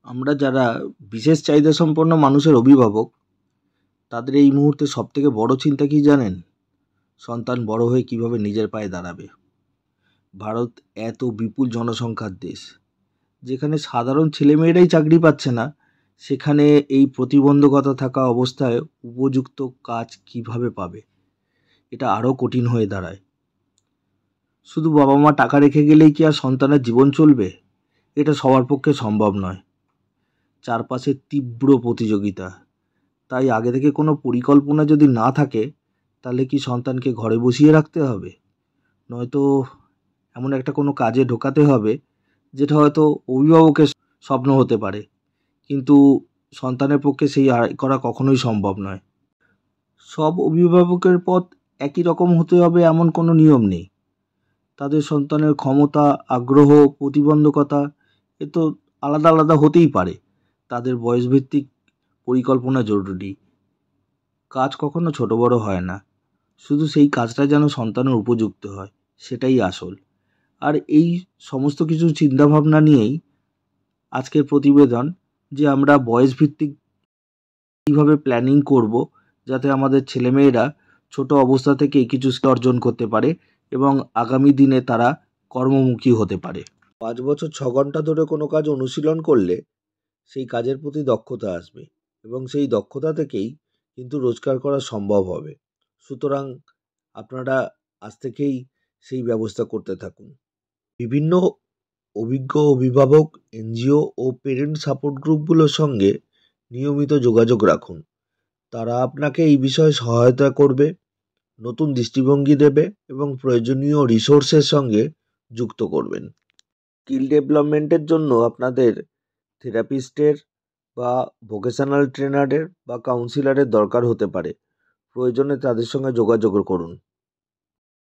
আমরা যারা বিশেষ চাহিদা সম্পন্ন মানুষের অভিভাবক, তাদের এই মুহূর্তে সবথেকে বড় চিন্তা কি জানেন? সন্তান বড় হয়ে কিভাবে নিজের পায়ে দাঁড়াবে। ভারত এত বিপুল জনসংখ্যার দেশ, যেখানে সাধারণ ছেলেমেয়েরাই চাকরি পাচ্ছে না, সেখানে এই প্রতিবন্ধকতা থাকা অবস্থায় উপযুক্ত কাজ কিভাবে পাবে? এটা আরও কঠিন হয়ে দাঁড়ায়। শুধু বাবা মা টাকা রেখে গেলেই কি আর সন্তানের জীবন চলবে? এটা সবার পক্ষে সম্ভব নয়। চারপাশে তীব্র প্রতিযোগিতা, তাই আগে থেকে কোনো পরিকল্পনা যদি না থাকে, তাহলে কি সন্তানকে ঘরে বসিয়ে রাখতে হবে? নয়তো এমন একটা কোনো কাজে ঢোকাতে হবে যেটা হয়তো অভিভাবকের স্বপ্ন হতে পারে, কিন্তু সন্তানের পক্ষে সেই করা কখনোই সম্ভব নয়। সব অভিভাবকের পথ একই রকম হতে হবে এমন কোনো নিয়ম নেই। তাদের সন্তানের ক্ষমতা, আগ্রহ, প্রতিবন্ধকতা এ তো আলাদা আলাদা হতেই পারে। তাদের বয়সভিত্তিক পরিকল্পনা জরুরি। কাজ কখনো ছোট বড় হয় না, শুধু সেই কাজটা যেন সন্তানের উপযুক্ত হয়, সেটাই আসল। আর এই সমস্ত কিছু চিন্তাভাবনা নিয়েই আজকের প্রতিবেদন, যে আমরা বয়সভিত্তিক কীভাবে প্ল্যানিং করব, যাতে আমাদের ছেলেমেয়েরা ছোট অবস্থা থেকেই কিছু অর্জন করতে পারে এবং আগামী দিনে তারা কর্মমুখী হতে পারে। 5 বছর 6 ঘন্টা ধরে কোনো কাজ অনুশীলন করলে সেই কাজের প্রতি দক্ষতা আসবে এবং সেই দক্ষতা থেকেই কিন্তু রোজগার করা সম্ভব হবে। সুতরাং আপনারা আজ থেকেই সেই ব্যবস্থা করতে থাকুন। বিভিন্ন অভিজ্ঞ অভিভাবক, এনজিও ও পেরেন্ট সাপোর্ট গ্রুপগুলোর সঙ্গে নিয়মিত যোগাযোগ রাখুন। তারা আপনাকে এই বিষয়ে সহায়তা করবে, নতুন দৃষ্টিভঙ্গি দেবে এবং প্রয়োজনীয় রিসোর্সের সঙ্গে যুক্ত করবেন। স্কিল ডেভেলপমেন্টের জন্য আপনাদের থেরাপিস্টের বা ভোকেশনাল ট্রেনারের বা কাউন্সিলরের দরকার হতে পারে। প্রয়োজনে তাদের সঙ্গে যোগাযোগ করুন।